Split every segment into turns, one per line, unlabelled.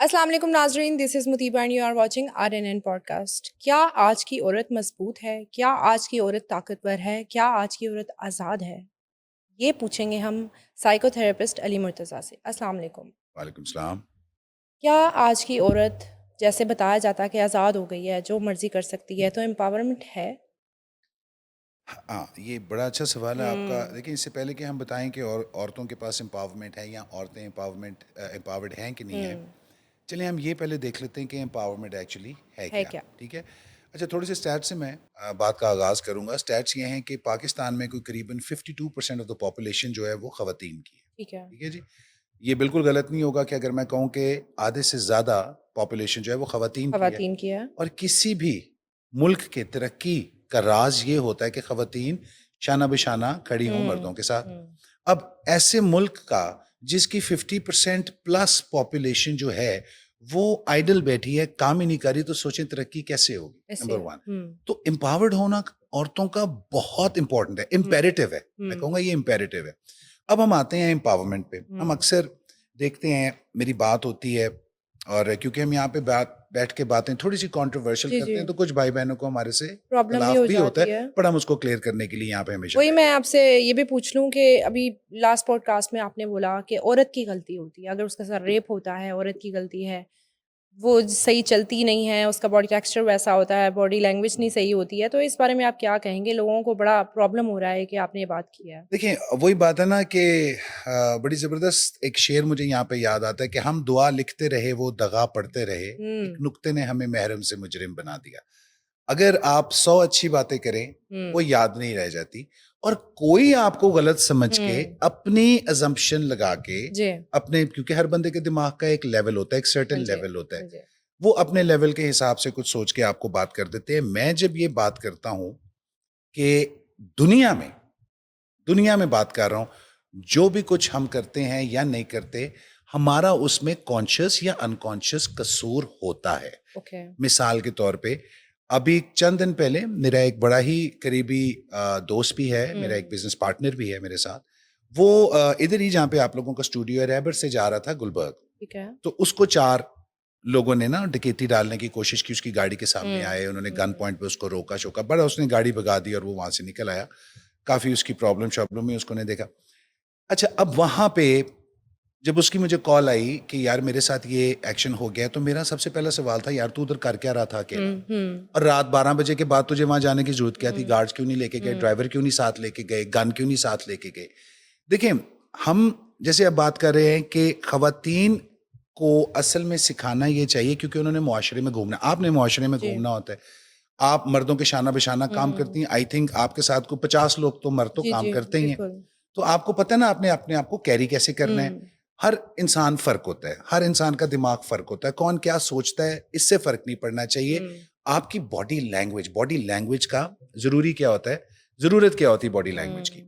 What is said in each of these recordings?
السلام علیکم ناظرین، this is Mutiba and you are watching RNN podcast. کیا آج کی عورت مضبوط ہے؟ کیا آج کی عورت طاقتور ہے؟ کیا آج کی عورت آزاد ہے؟ یہ پوچھیں گے ہم سائیکو تھراپسٹ علی مرتضیٰ سے۔ السلام علیکم۔
وعلیکم السلام۔
کیا آج کی عورت جیسے بتایا جاتا ہے کہ آزاد ہو گئی ہے، جو مرضی کر سکتی ہے، تو امپاورمنٹ ہے؟
ہاں، یہ بڑا اچھا سوال ہے آپ کا۔ لیکن اس سے پہلے کہ ہم بتائیں کہ عورتوں کے پاس امپاورمنٹ ہے یا عورتیں امپاورڈ ہیں کہ نہیں ہیں، چلیں ہم یہ پہلے دیکھ لیتے ہیں کہ امپاورمنٹ ایکچولی ہے کیا۔ ٹھیک ہے، اچھا تھوڑے سے اسٹیٹ سے میں بات کا آغاز کروں گا۔ اسٹیٹس یہ ہیں کہ پاکستان میں کوئی قریباً 52% آف دا پاپولیشن جو ہے وہ خواتین کی ہے۔ ٹھیک ہے جی، یہ بالکل غلط نہیں ہوگا کہ اگر میں کہوں کہ آدھے سے زیادہ پاپولیشن جو ہے وہ خواتین کی ہے۔ اور کسی بھی ملک کے ترقی کا راز یہ ہوتا ہے کہ خواتین شانہ بشانہ کھڑی ہوں مردوں کے ساتھ۔ اب ایسے ملک کا جس کی 50% پلس پاپولیشن جو ہے وہ آئیڈل بیٹھی ہے، کام ہی نہیں کر رہی، تو سوچیں ترقی کیسے ہوگی۔ نمبر 1 تو امپاورڈ ہونا عورتوں کا بہت امپورٹنٹ ہے، امپیریٹو ہے، میں کہوں گا یہ امپیریٹو ہے۔ اب ہم آتے ہیں امپاورمنٹ پہ۔ ہم اکثر دیکھتے ہیں، میری بات ہوتی ہے، اور کیونکہ ہم یہاں پہ بیٹھ کے باتیں تھوڑی سی کنٹروورشل کرتے ہیں، تو کچھ بھائی بہنوں کو ہمارے سے اختلاف بھی ہوتا ہے، پر ہم اس کو کلیئر کرنے کے لیے یہاں پہ ہمیشہ۔
وہی میں آپ سے یہ بھی پوچھ لوں کہ ابھی لاسٹ پوڈ کاسٹ میں آپ نے بولا کہ عورت کی غلطی ہوتی ہے، اگر اس کے ساتھ ریپ ہوتا ہے عورت کی غلطی ہے، وہ صحیح چلتی نہیں ہے، اس کا باڈی ٹیکسچر ویسا ہوتا ہے، باڈی لینگویج نہیں صحیح ہوتی ہے، تو اس بارے میں آپ کیا کہیں گے؟ لوگوں کو بڑا پرابلم ہو رہا ہے کہ آپ نے یہ بات کی ہے۔
دیکھیں وہی بات ہے نا کہ بڑی زبردست ایک شعر مجھے یہاں پہ یاد آتا ہے کہ ہم دعا لکھتے رہے وہ دغا پڑھتے رہے، ایک نقطے نے ہمیں محرم سے مجرم بنا دیا۔ اگر آپ 100 اچھی باتیں کریں وہ یاد نہیں رہ جاتی، اور کوئی آپ کو غلط سمجھ کے اپنی ازمپشن لگا کے اپنے، کیونکہ ہر بندے کے دماغ کا ایک لیول ہوتا ہے، ایک سرٹن لیول ہوتا ہے، وہ اپنے لیول کے حساب سے کچھ سوچ کے آپ کو بات کر دیتے ہیں۔ میں جب یہ بات کرتا ہوں کہ دنیا میں بات کر رہا ہوں، جو بھی کچھ ہم کرتے ہیں یا نہیں کرتے، ہمارا اس میں کانشیس یا انکانشیس قصور ہوتا ہے۔ مثال کے طور پہ ابھی چند دن پہلے میرا ایک بڑا ہی قریبی دوست بھی ہے، میرا ایک بزنس پارٹنر بھی ہے میرے ساتھ، وہ ادھر ہی جہاں پہ آپ لوگوں کا اسٹوڈیو ہے ریبر سے جا رہا تھا گلبرگ، تو اس کو 4 لوگوں نے نا ڈکیتی ڈالنے کی کوشش کی، اس کی گاڑی کے سامنے آئے، انہوں نے گن پوائنٹ پہ اس کو روکا شوکا، بڑا اس نے گاڑی بھگا دی اور وہ وہاں سے نکل آیا، کافی اس کی پرابلم میں اس کو نے دیکھا۔ اچھا اب وہاں پہ جب اس کی مجھے کال آئی کہ یار میرے ساتھ یہ ایکشن ہو گیا، تو میرا سب سے پہلا سوال تھا یار تو ادھر کر کیا رہا تھا اکیلا، اور رات 12 بجے کے بعد تجھے وہاں جانے کی ضرورت کیا تھی؟ گارڈز کیوں نہیں لے کے گئے؟ ڈرائیور کیوں نہیں ساتھ لے کے گئے؟ گن کیوں نہیں ساتھ لے کے گئے؟ دیکھیں ہم جیسے اب بات کر رہے ہیں کہ خواتین کو اصل میں سکھانا یہ چاہیے، کیونکہ انہوں نے معاشرے میں گھومنا، آپ نے معاشرے میں گھومنا ہوتا ہے، آپ مردوں کے شانہ بشانہ کام کرتی ہیں، آئی تھنک آپ کے ساتھ کو 50 لوگ تو مرد تو کام کرتے ہی ہیں، تو آپ کو پتہ ہے نا آپ نے اپنے آپ کو کیری کیسے کرنا ہے۔ ہر انسان فرق ہوتا ہے، ہر انسان کا دماغ فرق ہوتا ہے، کون کیا سوچتا ہے اس سے فرق نہیں پڑنا چاہیے۔ آپ کی باڈی لینگویج کا ضروری کیا ہوتا ہے، ضرورت کیا ہوتی ہے باڈی لینگویج کی؟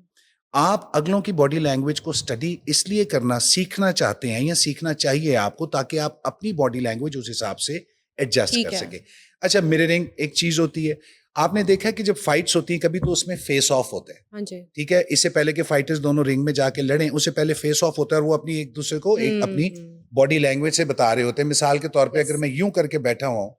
آپ اگلوں کی باڈی لینگویج کو اسٹڈی اس لیے کرنا سیکھنا چاہتے ہیں یا سیکھنا چاہیے آپ کو، تاکہ آپ اپنی باڈی لینگویج اس حساب سے ایڈجسٹ کر سکیں۔ اچھا میررنگ ایک چیز ہوتی ہے، آپ نے دیکھا کہ جب فائٹس ہوتی ہیں کبھی تو اس میں فیس آف ہوتا ہے، ٹھیک ہے، اس سے پہلے کہ فائٹرز دونوں رنگ میں جا کے لڑیں، اس سے پہلے فیس آف ہوتا ہے، اور وہ اپنی ایک دوسرے کو اپنی باڈی لینگویج سے بتا رہے ہوتے ہیں۔ مثال کے طور پہ اگر میں یوں کر کے بیٹھا ہوں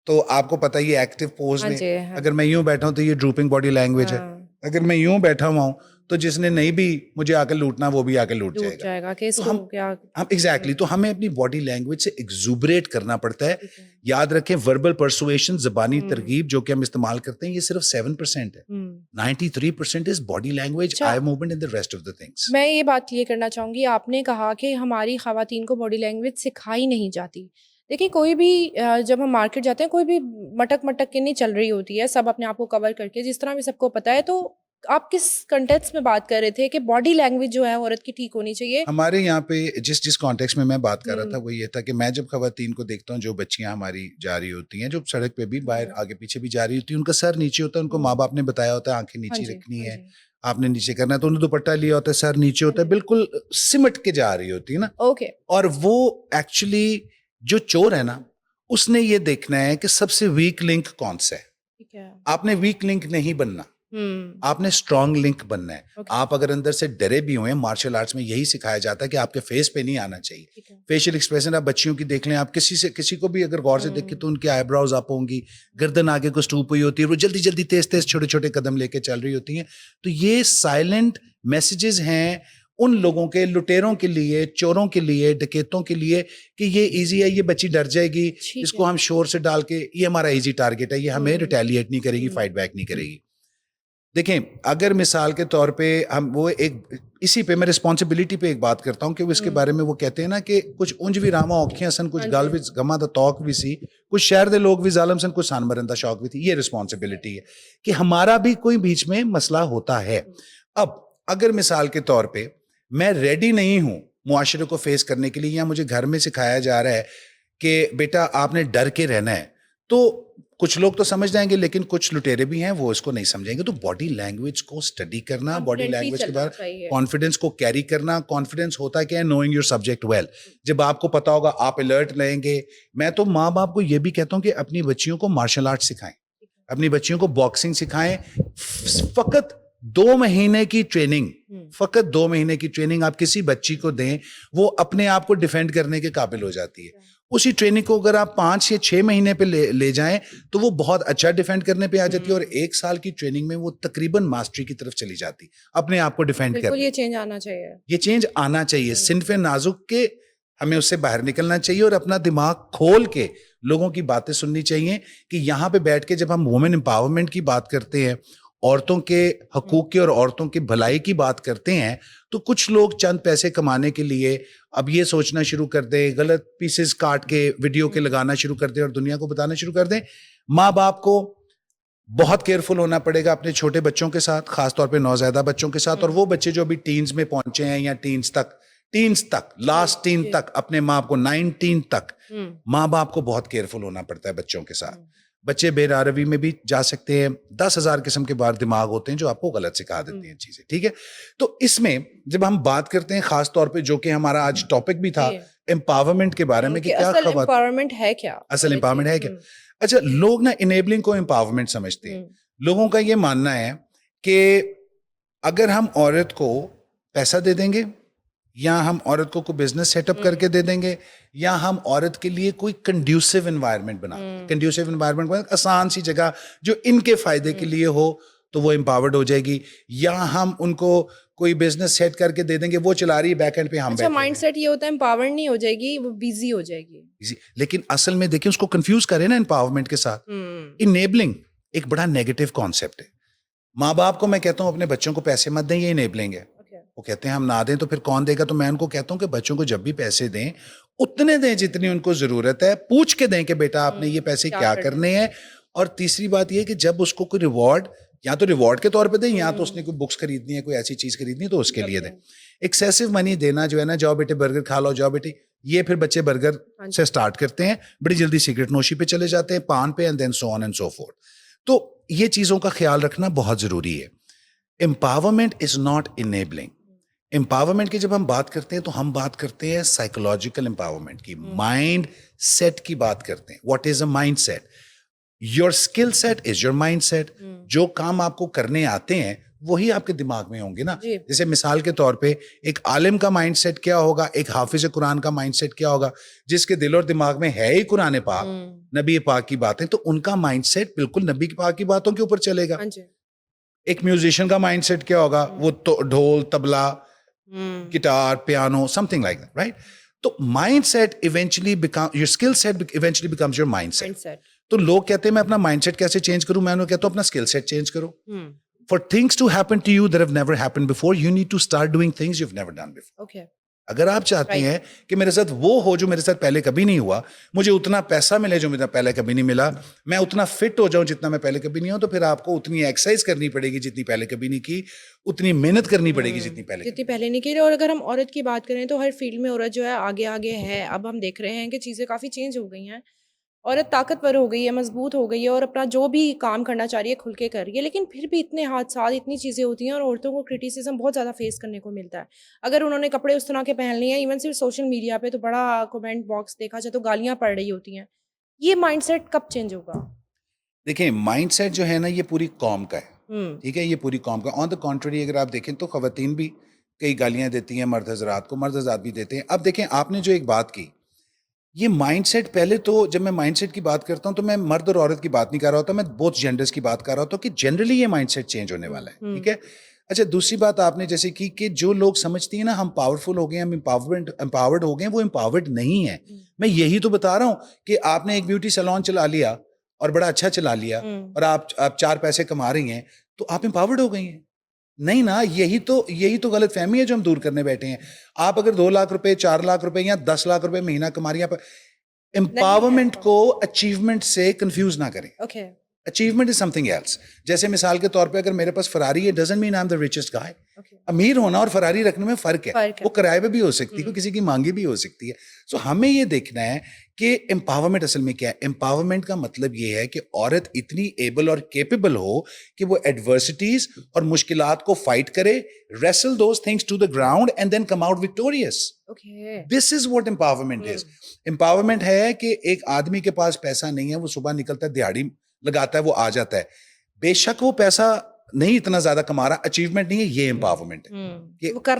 تو آپ کو پتہ یہ ایکٹیو پوز میں، اگر میں یوں بیٹھا ہوں تو یہ ڈروپنگ باڈی لینگویج ہے، اگر میں یوں بیٹھا ہوا ہوں تو جس نے نہیں بھی مجھے آ کے لوٹنا وہ بھی آ کے لوٹ جائے گا۔ تو ہم ایگزیکٹلی تو ہمیں اپنی باڈی لینگویج سے ایگزوبریٹ کرنا پڑتا ہے۔ یاد رکھیں وربل پرسویشن، زبانی ترغیب جو کہ ہم استعمال کرتے ہیں، یہ صرف 7% ہے، 93% is body language, eye movement and the rest of the things.
میں یہ بات کلیئر کرنا چاہوں گی، آپ نے کہا کہ ہماری خواتین کو باڈی لینگویج سکھائی نہیں جاتی۔ دیکھیں کوئی بھی جب ہم مارکیٹ جاتے ہیں کوئی بھی مٹک کے نہیں چل رہی ہوتی ہے، سب اپنے آپ کو کور کر کے، جس طرح بھی سب کو پتہ ہے۔ تو آپ کس کنٹیکسٹ میں بات کر رہے تھے کہ باڈی لینگویج جو ہے عورت کی ٹھیک ہونی چاہیے؟
ہمارے یہاں پہ جس کانٹیکسٹ میں بات کر رہا تھا وہ یہ تھا کہ میں جب خواتین کو دیکھتا ہوں، جو بچیاں ہماری جا رہی ہوتی ہیں، جو سڑک پہ بھی باہر آگے پیچھے بھی جا رہی ہوتی ہیں، ان کا سر نیچے ہوتا ہے، ان کو ماں باپ نے بتایا ہوتا ہے آنکھیں نیچے رکھنی ہے، آپ نے نیچے کرنا ہے، تو انہوں نے دوپٹہ لیا ہوتا ہے، سر نیچے ہوتا ہے، بالکل سمٹ کے جا رہی ہوتی ہے نا۔ اور وہ ایکچولی جو چور ہے نا، اس نے یہ دیکھنا ہے کہ سب سے ویک لنک کون سا ہے، آپ نے ویک لنک نہیں بننا، آپ نے اسٹرانگ لنک بننا ہے. آپ اگر اندر سے ڈرے بھی ہوئے, مارشل آرٹس میں یہی سکھایا جاتا ہے کہ آپ کے فیس پہ نہیں آنا چاہیے. فیشیل ایکسپریشن آپ بچیوں کی دیکھ لیں, آپ کسی کو بھی اگر غور سے دیکھیں تو ان کی آئی براؤز اپ ہوں گی, گردن آگے کو اسٹوپ ہوئی ہوتی ہے, وہ جلدی تیز چھوٹے چھوٹے قدم لے کے چل رہی ہوتی ہیں. تو یہ سائلنٹ میسیجز ہیں ان لوگوں کے, لٹیروں کے لیے, چوروں کے لیے, ڈکیتوں کے لیے, کہ یہ ایزی ہے, یہ بچی ڈر جائے گی, اس کو ہم شور سے ڈال کے, یہ ہمارا ایزی ٹارگٹ ہے, یہ ہمیں ریٹیلیٹ نہیں کرے گی, فائٹ بیک نہیں کرے گی. دیکھیں اگر مثال کے طور پہ ہم وہ ایک اسی پہ میں رسپانسبلٹی پہ ایک بات کرتا ہوں کہ وہ اس کے بارے میں وہ کہتے ہیں نا کہ کچھ اونج بھی راما اوکھیاں سن, کچھ گل بھی گما دا توک بھی سی, کچھ شہر دے لوگ بھی ظالم سن, کچھ سان مرندہ شوق بھی تھی. یہ رسپانسبلٹی ہے کہ ہمارا بھی کوئی بیچ میں مسئلہ ہوتا ہے. اب اگر مثال کے طور پہ میں ریڈی نہیں ہوں معاشرے کو فیس کرنے کے لیے, یا مجھے گھر میں سکھایا جا رہا ہے کہ بیٹا آپ نے ڈر کے رہنا ہے, تو کچھ لوگ تو سمجھ جائیں گے, لیکن کچھ لٹیرے بھی ہیں وہ اس کو نہیں سمجھیں گے. تو باڈی لینگویج کو اسٹڈی کرنا, باڈی لینگویج کے بعد کانفیڈنس کو کیری کرنا. کانفیڈنس ہوتا کیا ہے؟ Knowing your subject well. جب آپ کو پتا ہوگا آپ الرٹ لیں گے. میں تو ماں باپ کو یہ بھی کہتا ہوں کہ اپنی بچیوں کو مارشل آرٹ سکھائیں, اپنی بچیوں کو باکسنگ سکھائیں. فقط 2 مہینے کی ٹریننگ, فقط 2 مہینے کی ٹریننگ آپ کسی بچی کو دیں, وہ اپنے آپ کو ڈیفینڈ کرنے کے قابل ہو جاتی ہے. اسی ٹریننگ کو اگر آپ 5 یا 6 مہینے پہ لے جائیں تو وہ بہت اچھا ڈیفینڈ کرنے پہ آ جاتی ہے, اور 1 سال کی ٹریننگ میں وہ تقریباً ماسٹری کی طرف چلی جاتی, اپنے آپ کو ڈیفینڈ کرنے.
یہ چینج آنا چاہیے,
یہ چینج آنا چاہیے. صنف نازک کے ہمیں اس سے باہر نکلنا چاہیے, اور اپنا دماغ کھول کے لوگوں کی باتیں سننی چاہیے. کہ یہاں پہ بیٹھ کے جب ہم وومن امپاورمنٹ کی بات کرتے ہیں, عورتوں کے حقوق کی اور عورتوں کی بھلائی کی بات کرتے ہیں, تو کچھ لوگ چند پیسے کمانے کے لیے اب یہ سوچنا شروع کر دیں, غلط پیسز کاٹ کے ویڈیو کے لگانا شروع کر دیں اور دنیا کو بتانا شروع کر دیں. ماں باپ کو بہت کیئرفل ہونا پڑے گا اپنے چھوٹے بچوں کے ساتھ, خاص طور پہ نوزائیدہ بچوں کے ساتھ, اور وہ بچے جو ابھی ٹینز میں پہنچے ہیں یا ٹینز تک لاسٹ ٹین تک, اپنے ماں کو 19 تک ماں باپ کو بہت کیئرفل ہونا پڑتا ہے بچوں کے ساتھ. بچے بے راروی میں بھی جا سکتے ہیں, 10,000 قسم کے بار دماغ ہوتے ہیں جو آپ کو غلط سکھا دیتے ہیں چیزیں. ٹھیک ہے, تو اس میں جب ہم بات کرتے ہیں خاص طور پہ جو کہ ہمارا آج ٹاپک بھی تھا امپاورمنٹ کے بارے میں, کہ کیا
امپاورمنٹ ہے, کیا
اصل امپاورمنٹ ہے کیا. اچھا, لوگ نا انیبلنگ کو امپاورمنٹ سمجھتے ہیں. لوگوں کا یہ ماننا ہے کہ اگر ہم عورت کو پیسہ دے دیں گے, یا ہم عورت کو کوئی بزنس سیٹ اپ کر کے دے دیں گے, یا ہم عورت کے لیے کوئی کنڈیوسو انوائرمنٹ بنا, کنڈیوسو انوائرمنٹ آسان سی جگہ جو ان کے فائدے کے لیے ہو, تو وہ امپاورڈ ہو جائے گی. یا ہم ان کو کوئی بزنس سیٹ کر کے دے دیں گے, وہ چلا رہی ہے بیک اینڈ پہ, ہم
مائنڈ سیٹ یہ ہوتا ہے امپاورڈ نہیں ہو جائے گی, وہ بیزی ہو جائے گی.
لیکن اصل میں دیکھیں اس کو کنفیوز کریں نا امپاورمنٹ کے ساتھ. انیبلنگ ایک بڑا نیگیٹو کانسیپٹ ہے. ماں باپ کو میں کہتا ہوں اپنے بچوں کو پیسے مت دیں, یہ انیبلنگ ہے. وہ کہتے ہیں ہم نہ دیں تو پھر کون دے گا. تو میں ان کو کہتا ہوں کہ بچوں کو جب بھی پیسے دیں اتنے دیں جتنی ان کو ضرورت ہے, پوچھ کے دیں کہ بیٹا آپ نے یہ پیسے کیا کرنے ہیں. اور تیسری بات یہ کہ جب اس کو کوئی ریوارڈ, یا تو ریوارڈ کے طور پہ دیں, یا تو اس نے کوئی بکس خریدنی ہے, کوئی ایسی چیز خریدنی ہے تو اس کے لیے دیں. ایکسیسو منی دینا جو ہے نا, جاؤ بیٹے برگر کھا لو, جاؤ بیٹی, یہ پھر بچے برگر سے سٹارٹ کرتے ہیں, بڑی جلدی سگریٹ نوشی پہ چلے جاتے ہیں, پان پہ, and then so on and so forth. تو یہ چیزوں کا خیال رکھنا بہت ضروری ہے. Empowerment is not enabling. Empowerment کی جب ہم بات کرتے ہیں تو ہم بات کرتے ہیں سائیکولوجیکل امپاورمنٹ کی, مائنڈ سیٹ کی بات کرتے ہیں. What is a mind set? Your skill set is your mind set. جو کام آپ کو کرنے آتے ہیں وہی آپ کے دماغ میں ہوں گے نا. جیسے مثال کے طور پہ ایک عالم کا مائنڈ سیٹ کیا ہوگا, ایک حافظ قرآن کا مائنڈ سیٹ کیا ہوگا, جس کے دل اور دماغ میں ہے ہی قرآن پاک, نبی پاک کی باتیں, تو ان کا مائنڈ سیٹ بالکل نبی پاک کی باتوں کے اوپر چلے گا. ایک میوزیشین کا مائنڈ سیٹ کیا ہوگا, وہ dhol, tabla, guitar, piano, something like that, right? تو mindset eventually your skill set eventually becomes your mind set. تو لوگ کہتے ہیں میں اپنا مائنڈ سیٹ کیسے چینج کروں, میں انہوں کہتا ہوں اپنا اسکل سیٹ چینج کرو. For things to happen to you that have never happened before, you need to start doing things you've never done before.
Okay.
اگر آپ چاہتے ہیں کہ میرے ساتھ وہ ہو جو میرے ساتھ پہلے کبھی نہیں ہوا, مجھے اتنا پیسہ ملے جو میرا پہلے کبھی نہیں ملا, میں اتنا فٹ ہو جاؤں جتنا میں پہلے کبھی نہیں ہوں, تو پھر آپ کو اتنی ایکسرسائز کرنی پڑے گی جتنی پہلے کبھی نہیں کی, اتنی محنت کرنی پڑے گی جتنی پہلے
نہیں کی. اور اگر ہم عورت کی بات کریں تو ہر فیلڈ میں عورت جو ہے آگے آگے ہے. اب ہم دیکھ رہے ہیں کہ چیزیں کافی چینج ہو گئی ہیں, عورت طاقتور ہو گئی ہے, مضبوط ہو گئی ہے, اور اپنا جو بھی کام کرنا چاہ رہی ہے کھل کے کر رہی ہے. لیکن پھر بھی اتنے حادثات, اتنی چیزیں ہوتی ہیں, اور عورتوں کو کرٹیسزم بہت زیادہ فیس کرنے کو ملتا ہے. اگر انہوں نے کپڑے اس طرح کے پہن لیے ہیں, ایون صرف سوشل میڈیا پہ تو بڑا کمنٹ باکس دیکھا جائے تو گالیاں پڑ رہی ہوتی ہیں. یہ مائنڈ سیٹ کب چینج ہوگا؟
دیکھیں مائنڈ سیٹ جو ہے نا یہ پوری قوم کا ہے. ٹھیک ہے, یہ پوری قوم کا. آن دا کانٹری اگر آپ دیکھیں تو خواتین بھی کئی گالیاں دیتی ہیں مرد حضرات کو, مرد حضرات بھی دیتے ہیں. اب دیکھیں آپ نے جو ایک بات کی, یہ مائنڈ سیٹ, پہلے تو جب میں مائنڈ سیٹ کی بات کرتا ہوں تو میں مرد اور عورت کی بات نہیں کر رہا ہوتا, میں بوتھ جینڈرز کی بات کر رہا ہوتا ہوں کہ جنرلی یہ مائنڈ سیٹ چینج ہونے والا ہے. ٹھیک ہے. اچھا, دوسری بات آپ نے جیسے کی کہ جو لوگ سمجھتی ہیں نا ہم پاورفل ہو گئے, ہم امپاورڈ ہو گئے, وہ امپاورڈ نہیں ہے. میں یہی تو بتا رہا ہوں کہ آپ نے ایک بیوٹی سیلون چلا لیا اور بڑا اچھا چلا لیا اور آپ 4 پیسے کما رہی ہیں تو آپ امپاورڈ ہو گئی ہیں. نہیں نا, یہی تو غلط فہمی ہے جو ہم دور کرنے بیٹھے ہیں. آپ اگر 2 لاکھ روپے, 4 لاکھ روپے یا 10 لاکھ روپے مہینہ کما رہی ہیں, امپاورمنٹ کو اچیومنٹ سے کنفیوز نہ کریں. اچیومنٹ از سم تھنگ ایلس. جیسے مثال کے طور پہ اگر میرے پاس فراری ہے, doesn't mean I am the richest guy. امیر ہونا اور فراری رکھنے میں فرق ہے. وہ کرائے پہ بھی ہو سکتی ہے, وہ کسی کی مانگی بھی ہو سکتی ہے. سو ہمیں یہ دیکھنا ہے کہ امپاورمنٹ اصل میں کیا ہے. امپاورمنٹ کا مطلب یہ ہے کہ عورت اتنی ایبل اور کیپیبل ہو کہ وہ ایڈورسٹیز اور مشکلات کو فائٹ کرے, wrestle those things to the ground and then come out victorious. This is what empowerment is. Empowerment ہے کہ ایک آدمی کے پاس پیسہ نہیں ہے, وہ صبح نکلتا ہے, دیہڑی لگاتا ہے, وہ آ جاتا ہے. بے شک وہ پیسہ نہیں اتنا زیادہ کما رہا, اچیومنٹ نہیں ہے, یہ امپاورمنٹ ہے. وہ کر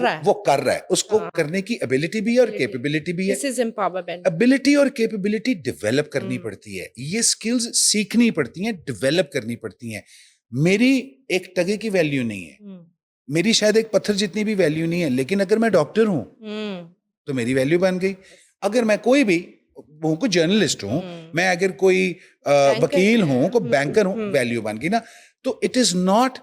رہا ہے, اس کو کرنے کی ابیلٹی بھی ہے اور کیپیبلٹی بھی ہے. ابیلٹی اور کیپیبلٹی ڈیولپ کرنی پڑتی ہے, یہ سکلز سیکھنی پڑتی ہیں, ڈیولپ کرنی پڑتی ہیں. میری ایک ٹگے کی ویلیو نہیں ہے, میری شاید ایک پتھر جتنی بھی ویلیو نہیں ہے, لیکن اگر میں ڈاکٹر ہوں تو میری ویلیو بن گئی. اگر میں کوئی بھی ہوں, کوئی جرنلسٹ ہوں, میں اگر کوئی وکیل ہوں, کوئی بینکر ہوں, ویلیو بن گئی نا. تو it is not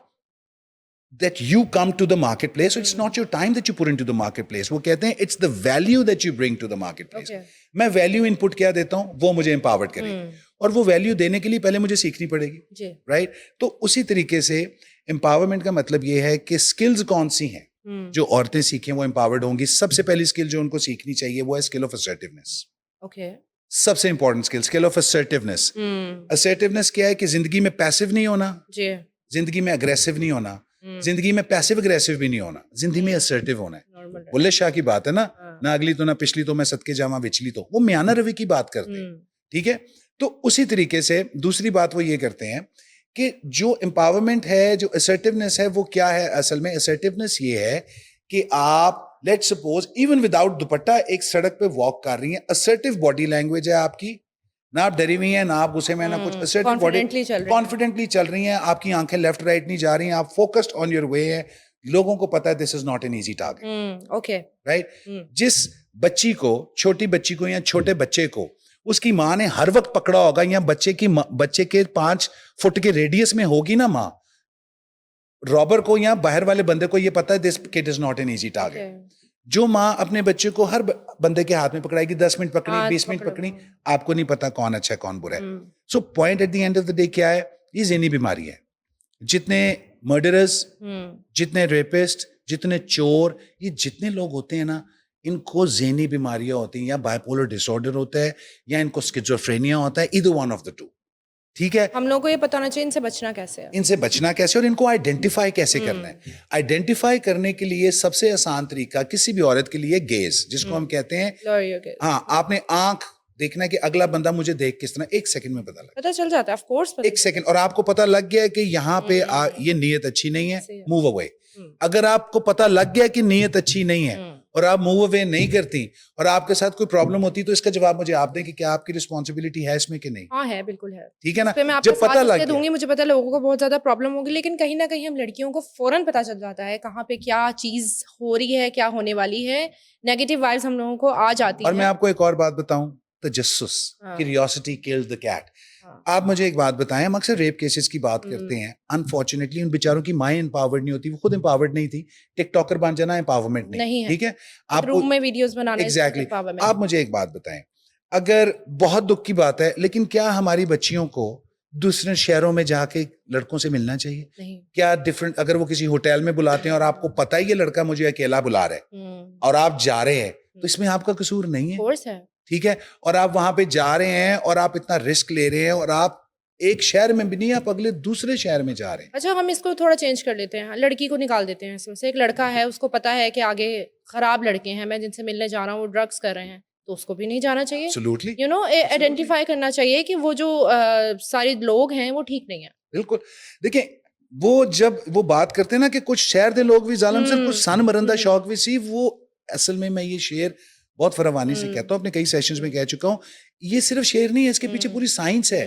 that you come to the marketplace, so it's not your time that you put into the marketplace. وہ کہتے ہیں it's the value that you bring to the marketplace. میں value in پٹ کیا دیتا ہوں, وہ مجھے empowered کرے گی, اور وہ ویلیو دینے کے لیے پہلے مجھے سیکھنی پڑے گی, رائٹ. تو اسی طریقے سے امپاورمنٹ کا مطلب یہ ہے کہ اسکلز کون سی ہیں جو عورتیں سیکھیں وہ امپاورڈ ہوں گی. سب سے پہلی اسکل جو ان کو سیکھنی چاہیے وہ ہے اسکل آف assertiveness. سب سے important skill of assertiveness. assertiveness کیا ہے کہ زندگی میں پیسو نہیں ہونا, زندگی میں اگریسو نہیں ہونا, زندگی میں پیسو اگریسو بھی نہیں ہونا, زندگی میں assertive ہونا ہے. بلے شاہ کی بات ہے نا, نہ اگلی تو نہ پچھلی تو میں صدقے جاواں وچلی تو, وہ میانہ روی کی بات کرتے ہیں. ٹھیک ہے. تو اسی طریقے سے دوسری بات وہ یہ کرتے ہیں کہ جو امپاورمنٹ ہے, جو assertiveness ہے, وہ کیا ہے اصل میں. assertiveness یہ ہے کہ آپ لیٹ سپوز ایون وداؤٹ دوپٹہ ایک سڑک پہ واک کر رہی ہیں, assertive باڈی لینگویج ہے آپ کی, نہ آپ ڈری ہوئی ہیں, نہ آپ غصے میں, نہ کچھ, کانفیڈنٹلی چل رہی ہیں, آپ کی آنکھیں لیفٹ رائٹ نہیں جا رہی ہیں, آپ فوکسڈ آن یور وے ہیں. لوگوں کو پتا ہے this is not an easy target, right. جس بچی کو, چھوٹی بچی کو یا چھوٹے بچے کو اس کی ماں نے ہر وقت پکڑا ہوگا, یا بچے کے 5 فٹ کے ریڈیس میں ہوگی نا ماں, رابر کو یا باہر والے بندے کو یہ پتا ہے this kid is not an easy target. جو ماں اپنے بچے کو ہر بندے کے ہاتھ میں پکڑائے گی, 10 منٹ پکڑی, 20 منٹ پکڑی, آپ کو نہیں پتا کون اچھا ہے کون برا ہے. So point at the end of the day کیا ہے, یہ ذہنی بیماری ہے. جتنے مرڈررز, جتنے ریپسٹ, جتنے چور, یہ جتنے لوگ ہوتے ہیں نا, ان کو ذہنی بیماریاں ہوتی ہیں, یا بائی پولر ڈس آرڈر ہوتا ہے, یا ان کو اسکیزوفرینیا ہوتا ہے, either one of the two. ٹھیک ہے.
ہم لوگوں کو یہ پتا ہونا چاہیے ان سے بچنا کیسے ہے,
ان سے بچنا کیسے, اور ان کو آئیڈینٹیفائی کیسے کرنا ہے. آئیڈینٹیفائی کرنے کے لیے سب سے آسان طریقہ کسی بھی عورت کے لیے گیز, جس کو ہم کہتے ہیں, ہاں, آپ نے آنکھ دیکھنا ہے کہ اگلا بندہ مجھے دیکھ کس طرح, 1 سیکنڈ میں پتا
چل جاتا ہے, آف کورس
1 سیکنڈ, اور آپ کو پتا لگ گیا کہ یہاں پہ یہ نیت اچھی نہیں ہے, موو اوے. اگر آپ کو پتا لگ گیا کہ نیت اچھی نہیں ہے اور آپ موو اوے نہیں کرتی, اور آپ کے ساتھ کوئی پرابلم ہوتی, تو اس کا جواب مجھے آپ دیں کہ کیا آپ کی رسپانسبلٹی ہے اس میں کہ نہیں.
ہاں ہے, بالکل ہے.
ٹھیک ہے نا.
میں آپ کو پتا لگ دوں گی, مجھے پتا لوگوں کو بہت زیادہ پرابلم ہوگی, لیکن کہیں نہ کہیں ہم لڑکیوں کو فوراً پتا چل جاتا ہے کہاں پہ کیا چیز ہو رہی ہے, کیا ہونے والی ہے. نیگیٹو وائبز ہم لوگوں کو آ جاتی ہیں.
اور میں آپ کو ایک اور بات بتاؤں, تجسس, کیوریوسٹی کلز دی کیٹ. آپ مجھے ایک بات بتائیں, ہم اکثر ریپ کیسز کی بات کرتے ہیں, انفارچونیٹلی ان بیچاروں کی مائیں امپاورڈ نہیں ہوتی, وہ خود امپاورڈ نہیں تھی. ٹک ٹاکر بن جانا امپاورمنٹ نہیں ہے. ٹھیک ہے, آپ
روم میں ویڈیوز بنانا,
ایگزیکٹلی. آپ مجھے ایک بات بتائیں, اگر بہت دکھ کی بات ہے, لیکن کیا ہماری بچیوں کو دوسرے شہروں میں جا کے لڑکوں سے ملنا چاہیے؟
نہیں.
کیا ڈفرنٹ, اگر وہ کسی ہوٹل میں بلاتے ہیں اور آپ کو پتا ہے یہ لڑکا مجھے اکیلا بلا رہا ہے اور آپ جا رہے ہیں, تو اس میں آپ کا قصور نہیں ہے. ٹھیک ہے, اور آپ وہاں پہ جا رہے ہیں اور آپ اتنا رسک لے رہے ہیں, اور آپ ایک شہر میں بھی نہیں, آپ اگلے دوسرے شہر میں جا رہے ہیں.
اچھا, ہم اس کو تھوڑا چینج کر لیتے ہیں, لڑکی کو نکال دیتے ہیں اس میں سے. ایک لڑکا ہے, اس کو پتا ہے کہ آگے خراب لڑکے ہیں, میں جن سے ملنے جا رہا ہوں وہ ڈرگس کر رہے ہیں, تو اس کو بھی نہیں جانا چاہیے.
Absolutely.
یو نو, آئیڈینٹیفائی کرنا چاہیے کہ وہ جو سارے لوگ ہیں وہ ٹھیک نہیں ہیں.
بالکل. دیکھیں, وہ جب وہ بات کرتے ہیں نا کہ کچھ شہر دے لوگ بھی ظالم سے کچھ سن مرندہ شوق بھی سی، وہ اصل میں یہ شعر بہت فراوانی سے کہتا ہوں، اپنے کئی سیشنز میں کہہ چکا ہوں. یہ صرف شعر نہیں ہے، اس کے پیچھے پوری سائنس ہے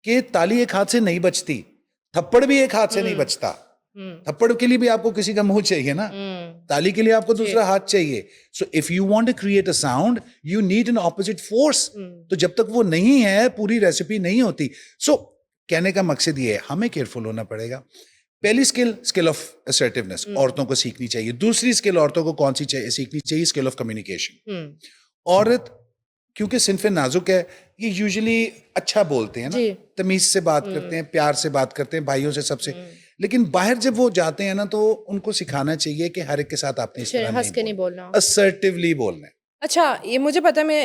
کہ تالی ایک ہاتھ سے نہیں بچتی، تھپڑ بھی ایک ہاتھ سے نہیں بچتا. تھپڑ کے لیے بھی آپ کو کسی کا منہ چاہیے نا، تالی کے لیے آپ کو دوسرا ہاتھ چاہیے. So if you want to create a sound you need an opposite force. تو جب تک وہ نہیں ہے پوری ریسیپی نہیں ہوتی. سو کہنے کا مقصد یہ ہے ہمیں کیئرفل ہونا پڑے گا. پہلی اسکل آف اسرٹیونیس عورتوں کو سیکھنی چاہیے. دوسری اسکل عورتوں کو کون سی سیکھنی چاہیے؟ Skill of communication. عورت کیونکہ صنف نازک ہے، یہ یوزلی اچھا بولتے ہیں نا، تمیز سے بات کرتے ہیں، پیار سے بات کرتے ہیں، بھائیوں سے سب سے. لیکن باہر جب وہ جاتے ہیں نا تو ان کو سکھانا چاہیے کہ ہر ایک کے ساتھ آپ نے اس طرح نہیں بولنا، اسرٹیولی بولنا ہے.
اچھا، یہ مجھے پتا، میں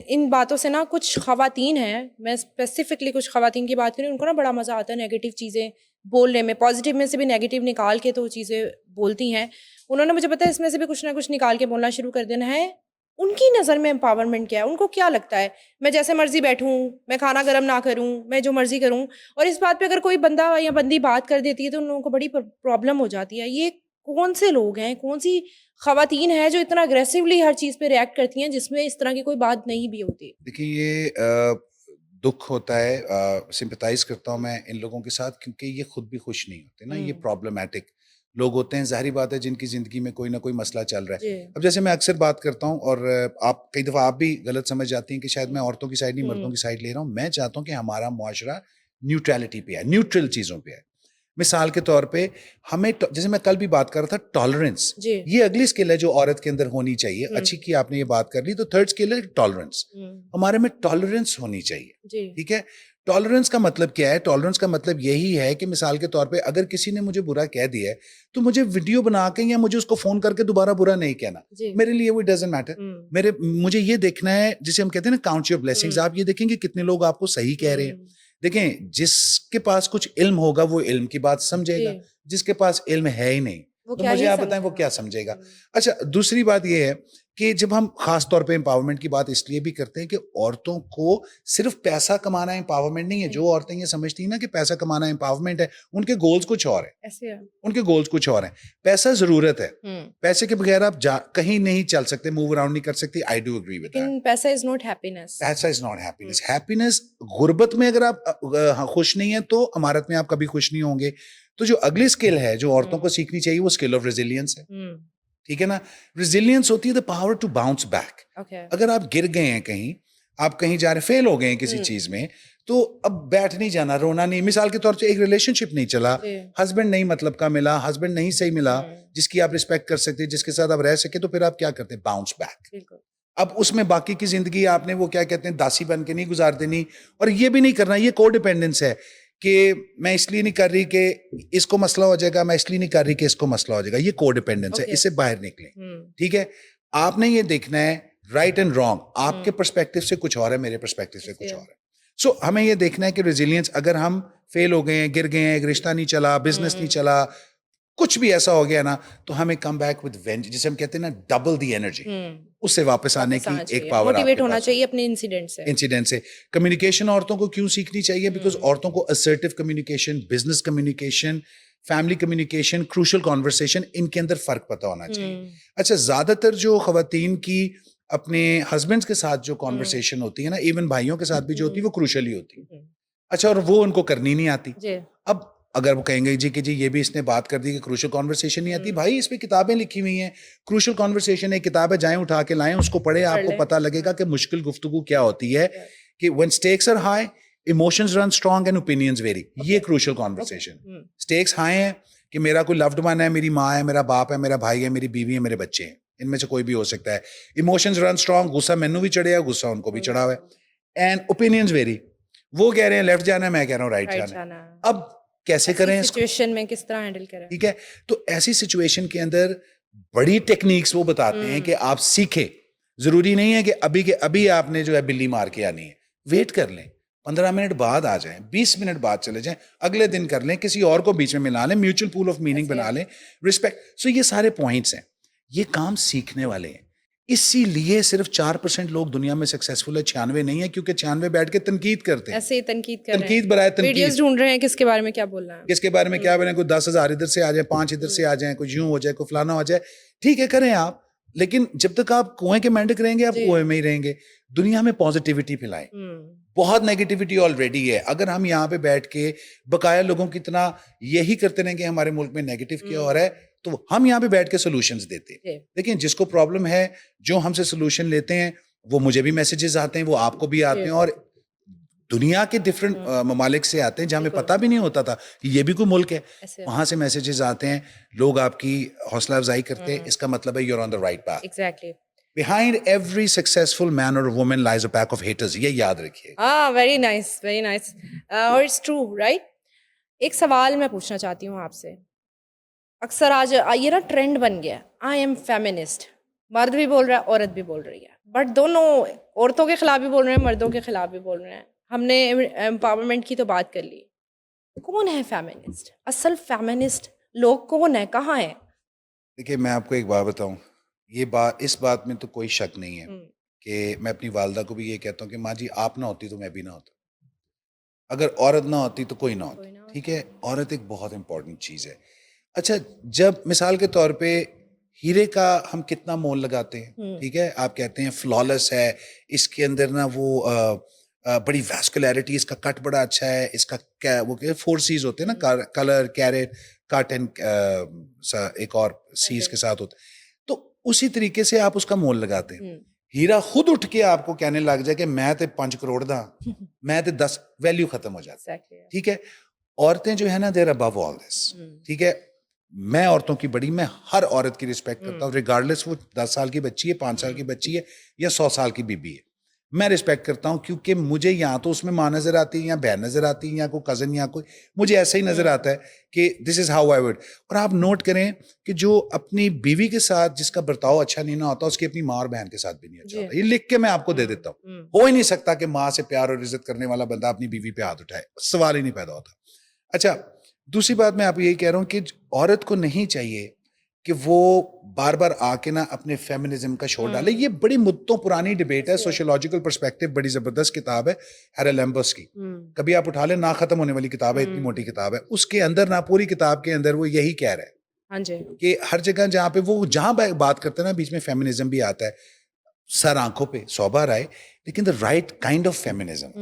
ان باتوں سے نا کچھ خواتین ہیں، میں اسپیسیفکلی کچھ خواتین کی بات کروں، ان کو نا بڑا مزہ آتا ہے نیگیٹو چیزیں بولنے میں، پازیٹیو میں سے بھی نیگیٹو نکال کے تو وہ چیزیں بولتی ہیں. انہوں نے مجھے پتا ہے اس میں سے بھی کچھ نہ کچھ نکال کے بولنا شروع کر دینا ہے. ان کی نظر میں امپاورمنٹ کیا ہے؟ ان کو کیا لگتا ہے میں جیسے مرضی بیٹھوں، میں کھانا گرم نہ کروں، میں جو مرضی کروں؟ اور اس بات پہ اگر کوئی بندہ یا بندی بات کر دیتی ہے تو ان لوگوں کو بڑی پرابلم ہو جاتی ہے. یہ کون سے لوگ ہیں، کون سی خواتین ہیں جو اتنا اگریسولی ہر چیز پہ ریئیکٹ کرتی ہیں جس میں اس طرح کی کوئی بات نہیں بھی ہوتی؟
دیکھیے یہ دکھ ہوتا ہے، سمپتھائز کرتا ہوں میں ان لوگوں کے ساتھ، کیونکہ یہ خود بھی خوش نہیں ہوتے نا. یہ پرابلمٹک لوگ ہوتے ہیں، ظاہری بات ہے جن کی زندگی میں کوئی نہ کوئی مسئلہ چل رہا ہے. اب جیسے میں اکثر بات کرتا ہوں اور آپ کئی دفعہ آپ بھی غلط سمجھ جاتی ہیں کہ شاید میں عورتوں کی سائڈ نہیں مردوں کی سائڈ لے رہا ہوں. میں چاہتا ہوں کہ ہمارا معاشرہ نیوٹرلٹی پہ ہے، نیوٹرل چیزوں پہ ہے. مثال کے طور پہ ہمیں جیسے میں کل بھی بات کر رہا تھا ٹالرنس، یہ اگلی اسکل ہے جو عورت کے اندر ہونی چاہیے. اچھی کی آپ نے یہ بات کر لی تو تھرڈ اسکل ہے ٹالرنس. ہمارے میں ٹالرنس ہونی چاہیے. ٹھیک ہے، ٹالرنس کا مطلب کیا ہے؟ ٹالرنس کا مطلب یہی ہے کہ مثال کے طور پہ اگر کسی نے مجھے برا کہہ دیا ہے تو مجھے ویڈیو بنا کے یا مجھے اس کو فون کر کے دوبارہ برا نہیں کہنا. میرے لیے وہ ڈزنٹ میٹر. مجھے یہ دیکھنا ہے، جسے ہم کہتے ہیں نا کاؤنٹ یور بلیسنگز. آپ یہ دیکھیں گے کتنے لوگ آپ کو صحیح کہہ رہے ہیں. دیکھیں جس کے پاس کچھ علم ہوگا وہ علم کی بات سمجھے گا، جس کے پاس علم ہے ہی نہیں تو مجھے آپ بتائیں وہ کیا سمجھے گا. اچھا، دوسری بات یہ ہے کہ جب ہم خاص طور پہ امپاورمنٹ کی بات اس لیے بھی کرتے ہیں کہ عورتوں کو صرف پیسہ کمانا امپاورمنٹ نہیں ہے. جو عورتیں یہ سمجھتی ہیں نا کہ پیسہ کمانا امپاورمنٹ ہے، ان کے گولز کچھ اور ہیں. ان کے گولز کچھ اور ہیں. پیسہ ضرورت ہے، پیسے کے بغیر آپ کہیں نہیں چل سکتے، موو اراؤنڈ نہیں کر سکتے. I do agree with that.
پیسہ از ناٹ ہیپینس.
پیسہ از ناٹ ہیپینس. ہیپینس غربت میں اگر آپ خوش نہیں ہیں تو امارت میں آپ کبھی خوش نہیں ہوں گے. تو جو اگلی اسکل ہے جو عورتوں کو سیکھنی چاہیے وہ اسکل آف ریزیلینس ہے. ٹھیک ہے نا. ریزیلینس ہوتی ہے the power to bounce back. اگر آپ گر گئے ہیں کہیں، آپ کہیں جا رہے فیل ہو گئے ہیں کسی چیز میں، تو اب بیٹھ نہیں جانا، رونا نہیں. مثال کے طور پہ ایک ریلیشن شپ نہیں چلا، ہسبینڈ نہیں مطلب کا ملا، ہسبینڈ نہیں صحیح ملا جس کی آپ رسپیکٹ کر سکتے، جس کے ساتھ آپ رہ سکے، تو پھر آپ کیا کرتے ہیں؟ Bounce back. اب اس میں باقی کی زندگی آپ نے وہ کیا کہتے ہیں داسی بن کے نہیں گزار دینی. اور یہ بھی نہیں کرنا، یہ کو ڈیپینڈنس ہے کہ میں اس لیے نہیں کر رہی کہ اس کو مسئلہ ہو جائے گا، میں اس لیے نہیں کر رہی کہ اس کو مسئلہ ہو جائے گا. یہ کو ڈیپینڈنس ہے، اس سے باہر نکلیں. ٹھیک ہے، آپ نے یہ دیکھنا ہے رائٹ اینڈ رانگ. آپ کے پرسپیکٹو سے کچھ اور ہے، میرے پرسپیکٹو سے کچھ اور ہے. سو ہمیں یہ دیکھنا ہے کہ ریزیلینس، اگر ہم فیل ہو گئے ہیں، گر گئے ہیں، ایک رشتہ نہیں چلا، بزنس نہیں چلا، کچھ بھی ایسا ہو گیا نا، تو ہمیں کم بیک ود وینج، جسے ہم کہتے ہیں نا ڈبل دی انرجی، اس سے واپس آنے کی ایک پاور
موٹیویٹ ہونا چاہیے اپنے انسیڈنٹ سے.
کمیونیکیشن عورتوں کو کیوں سیکھنی چاہیے؟ بیکاز عورتوں کو assertive communication, business communication, family communication, crucial conversation, ان کے اندر فرق پتہ ہونا چاہیے. اچھا، زیادہ تر جو خواتین کی اپنے ہسبینڈ کے ساتھ جو کانورسیشن ہوتی ہے نا، ایون بھائیوں کے ساتھ بھی جو ہوتی ہے، وہ کروشل ہی ہوتی ہے. اچھا، اور وہ ان کو کرنی نہیں آتی. اب اگر وہ کہیں گے جی کہ جی یہ بھی اس نے بات کر دی کہ کروشل کانورسیشن نہیں آتی، بھائی اس پہ کتابیں لکھی ہوئی ہیں. کروشل کانورسیشن ایک کتاب ہے، جائیں اٹھا کے لائیں، اس کو پڑھیں، آپ کو پتہ لگے گا کہ مشکل گفتگو کیا ہوتی ہے. کہ when stakes are high, emotions run strong and opinions vary. یہ کروشل کانورسیشن. stakes high ہیں کہ میرا کوئی لوڈ ون ہے، میری ماں ہے، میرا باپ ہے، میرا بھائی ہے، میری بیوی ہے، میرے بچے ہیں، ان میں سے کوئی بھی ہو سکتا ہے. ایموشنز رن اسٹرانگ، غصہ مینوں بھی چڑھے گا، غصہ ان کو بھی چڑھا ہوا ہے. اینڈ اوپینینز ویری، وہ کہہ رہے ہیں لیفٹ جانا ہے، میں کہہ رہا ہوں رائٹ جانا ہے. اب کیسے کریں اس
سچویشن میں، کس طرح ہینڈل کریں؟
ٹھیک ہے، تو ایسی سچویشن کے اندر بڑی ٹیکنیکس وہ بتاتے ہیں کہ آپ سیکھیں. ضروری نہیں ہے کہ ابھی کے ابھی آپ نے جو ہے بلی مار کے آنی ہے. ویٹ کر لیں، 15 منٹ بعد آ جائیں، 20 منٹ بعد چلے جائیں، اگلے دن کر لیں، کسی اور کو بیچ میں ملا لیں، میوچل پول آف میننگ بنا لیں، رسپیکٹ. سو یہ سارے پوائنٹس ہیں، یہ کام سیکھنے والے ہیں. اسی لیے صرف 4% لوگ دنیا میں سکسیسفل ہے, 96 نہیں ہے, کیونکہ 96 بیٹھ کے تنقید کرتے ہیں,
ایسے ہی تنقید کر رہے ہیں,
تنقید برائے
ویڈیوز
تنقید,
ڈھونڈ رہے ہیں کس کے بارے میں کیا بولنا ہے,
کس کے بارے میں کیا بنے, کوئی 10,000 ادھر سے آ جائیں, 5 ادھر سے آ جائیں, کوئی یوں ہو جائے, کوئی فلانا ہو جائے, ٹھیک ہے کریں آپ, لیکن جب تک آپ کنویں کے مینڈک رہیں گے آپ کنویں میں ہی رہیں گے. دنیا میں پازیٹیوٹی پھیلائیں, بہت نیگیٹیوٹی آلریڈی ہے. اگر ہم یہاں پہ بیٹھ کے بقایا لوگوں کی اتنا یہی کرتے رہیں کہ ہمارے ملک میں نیگیٹو کیا ہو رہا ہے, تو ہم یہاں پہ بیٹھ کے سولوشنز دیتے ہیں. لیکن جس کو پرابلم ہے, جو ہم سے سولوشن لیتے ہیں, وہ مجھے بھی میسیجز آتے ہیں, وہ آپ کو بھی آتے ہیں, اور دنیا کے ڈفرینٹ ممالک سے آتے ہیں جہاں ہمیں پتہ بھی نہیں ہوتا تھا کہ یہ بھی کوئی ملک ہے, وہاں سے میسیجز آتے ہیں, لوگ آپ کی حوصلہ افزائی کرتے ہیں, اس کا مطلب ہے you are on the right path.
Exactly.
Behind every successful man or woman lies a pack of haters. یہ یاد رکھیے.
ویری نائس, ویری نائس, اور اٹس ٹرو, رائٹ. ایک سوال میں پوچھنا چاہتی ہوں آپ سے. اکثر آج یہ نا ٹرینڈ بن گیا, آئی ایم فیمنسٹ, مرد بھی بول رہا ہے عورت بھی بول رہی ہے, بٹ دونوں عورتوں کے خلاف بھی بول رہے ہیں, مردوں کے خلاف بھی بول رہے ہیں. ہم نے امپاورمنٹ کی تو بات کر لی, کون ہے فیمنسٹ, اصل فیمنسٹ لوگ کون ہے, کہاں ہے؟
دیکھیے میں آپ کو ایک بات بتاؤں, اس بات میں تو کوئی شک نہیں ہے کہ میں اپنی والدہ کو بھی یہ کہتا ہوں کہ ماں جی آپ نہ ہوتی تو میں بھی نہ ہوتا, اگر عورت نہ ہوتی تو کوئی نہ ہوتا. ٹھیک ہے, عورت ایک بہت امپورٹنٹ چیز ہے. اچھا, جب مثال کے طور پہ ہیرے کا ہم کتنا مول لگاتے ہیں, ٹھیک ہے, آپ کہتے ہیں فلالس ہے, اس کے اندر نا وہ بڑی ویسکولیرٹی, اس کا کٹ بڑا اچھا ہے, اس کا وہ 4 C's ہوتے ہیں نا, کلر, کیرٹ, کٹ اینڈ ایک اور C's کے ساتھ ہوتے ہیں, تو اسی طریقے سے آپ اس کا مول لگاتے ہیں. ہیرا خود اٹھ کے آپ کو کہنے لگ جائے کہ میں تے 5 کروڑ دا, میں تے 10, ویلیو ختم ہو جاتی. ٹھیک ہے, عورتیں جو ہے نا دیر ابو آل دس. ٹھیک ہے, میں عورتوں کی بڑی, میں ہر عورت کی رسپیکٹ کرتا ہوں, ریگارڈلیس وہ 10 سال کی بچی ہے, 5 سال کی بچی ہے, یا 100 سال کی بیوی ہے, میں رسپیکٹ کرتا ہوں, کیونکہ مجھے یا تو اس میں ماں نظر آتی ہے, یا بہن نظر آتی ہے, یا کوئی کزن, یا کوئی مجھے ایسا ہی نظر آتا ہے کہ دس از ہاؤ آئی وڈ. اور آپ نوٹ کریں کہ جو اپنی بیوی کے ساتھ جس کا برتاؤ اچھا نہیں نہ ہوتا, اس کی اپنی ماں اور بہن کے ساتھ بھی نہیں اچھا ہوتا. یہ لکھ کے میں آپ کو دے دیتا ہوں. ہو ہی نہیں سکتا کہ ماں سے پیار اور عزت کرنے والا بندہ اپنی بیوی پہ ہاتھ اٹھائے, سوال ہی نہیں پیدا ہوتا. اچھا, دوسری بات میں آپ یہی کہہ رہا ہوں کہ عورت کو نہیں چاہیے کہ وہ بار بار آ کے نا اپنے فیمنزم کا شور ڈالے. یہ بڑی مدتوں پرانی ڈیبیٹ ہے, سوشیولوجیکل پرسپیکٹو, بڑی زبردست کتاب ہے ہیرل ایمبرس کی, کبھی آپ اٹھا لیں, نہ ختم ہونے والی کتاب ہے, اتنی موٹی کتاب ہے. اس کے اندر نا, پوری کتاب کے اندر وہ یہی کہہ رہا ہے کہ ہر جگہ جہاں پہ وہ جہاں بات کرتے ہیں نا, بیچ میں فیمنزم بھی آتا ہے, سر آنکھوں پہ 100 بار آئے, لیکن the right kind of feminism,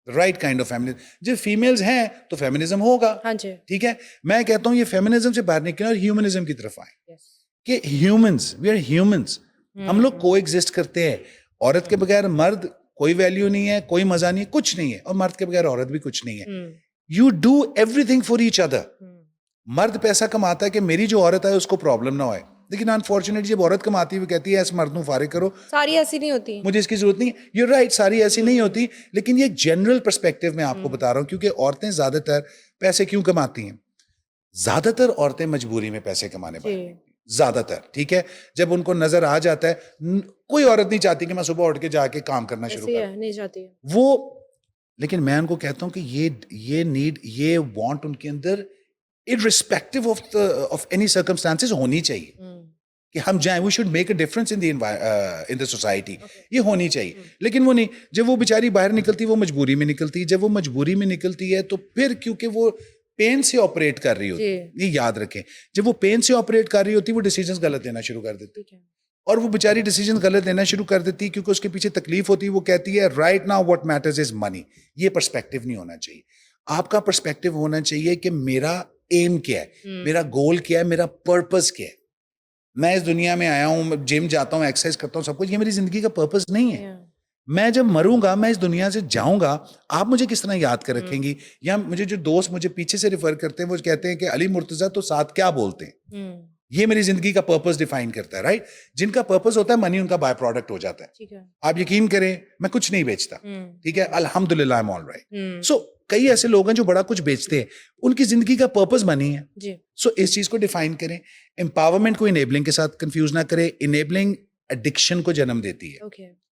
right kind of feminism. جب فیمیلز ہیں تو فیمنزم ہوگا. ٹھیک ہے, میں کہتا ہوں یہ فیمنزم سے باہر نکلیں اور ہیومنزم کی طرف آئیں, کہ ہیومنز, وی آر ہیومنز, ہم لوگ کو ایگزسٹ کرتے ہیں. عورت کے بغیر مرد کوئی ویلیو نہیں ہے, کوئی مزہ نہیں ہے, کچھ نہیں ہے, اور مرد کے بغیر عورت بھی کچھ نہیں ہے. You do every thing for each other. مرد پیسہ کماتا ہے کہ میری جو عورت ہے اس کو پرابلم نہ ہوئے, لیکن انفارچونیٹلی جب عورت کماتی ہوئی کہتی ہے ایسے مرد کو فارغ کرو,
ساری ایسی نہیں ہوتی,
مجھے اس کی ضرورت نہیں ہے. یو رائٹ, ساری ایسی نہیں ہوتی, لیکن یہ جنرل پرسپیکٹو میں آپ کو بتا رہا ہوں, کیونکہ عورتیں زیادہ تر پیسے کیوں کماتی ہیں, زیادہ تر عورتیں مجبوری میں پیسے کمانے والی, زیادہ تر. ٹھیک ہے, جب ان کو نظر آ جاتا ہے, کوئی عورت نہیں چاہتی کہ میں صبح اٹھ کے جا کے کام کرنا شروع کروں, نہیں چاہتی وہ. لیکن میں ان کو کہتا ہوں کہ یہ نیڈ, یہ وانٹ ان کے اندر irrespective of any circumstances ہونی چاہیے, کہ ہم جائیں, we should make a difference in the society, یہ ہونی چاہیے. لیکن وہ نہیں, جب وہ بیچاری باہر نکلتی وہ مجبوری میں نکلتی, جب وہ مجبوری میں نکلتی ہے تو پھر کیونکہ وہ پین سے آپریٹ کر رہی ہوتی, یہ یاد رکھیں, جب وہ پین سے آپریٹ کر رہی ہوتی وہ ڈیسیجنز غلط لینا شروع کر دیتی, اور وہ بیچاری ڈیسیجن غلط لینا شروع کر دیتی کیونکہ اس کے پیچھے تکلیف ہوتی. وہ کہتی ہے رائٹ ناؤ واٹ میٹرز از منی. یہ پرسپیکٹو نہیں ہونا چاہیے. آپ کا پرسپیکٹو ہونا چاہیے کہ میرا ایم کیا ہے, میرا گول کیا ہے, میرا پرپز کیا ہے. میں اس دنیا میں آیا ہوں, جم جاتا ہوں, ایکسرسائز کرتا ہوں, سب کچھ, یہ میری زندگی کا پرپز نہیں ہے. میں جب مروں گا, میں اس دنیا سے جاؤں گا, آپ مجھے کس طرح یاد کر رکھیں گی. یا مجھے جو دوست مجھے پیچھے سے ریفر کرتے ہیں وہ کہتے ہیں کہ علی مرتضیٰ تو ساتھ کیا بولتے ہیں. یہ میری زندگی کا پرپز ڈیفائن کرتا ہے, رائٹ. جن کا پرپز ہوتا ہے منی ان کا بائی پروڈکٹ ہو جاتا ہے. آپ یقین کریں میں کچھ نہیں بیچتا, ٹھیک ہے, الحمدللہ آئی ایم آل رائٹ. سو کئی ایسے لوگ ہیں جو بڑا کچھ بیچتے ہیں, ان کی زندگی کا پرپز منی ہے. سو اس چیز کو ڈیفائن کریں. امپاورمنٹ کو انیبلنگ کے ساتھ کنفیوز نہ کریں. انیبلنگ ایڈکشن کو جنم دیتی ہے.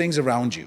things around you.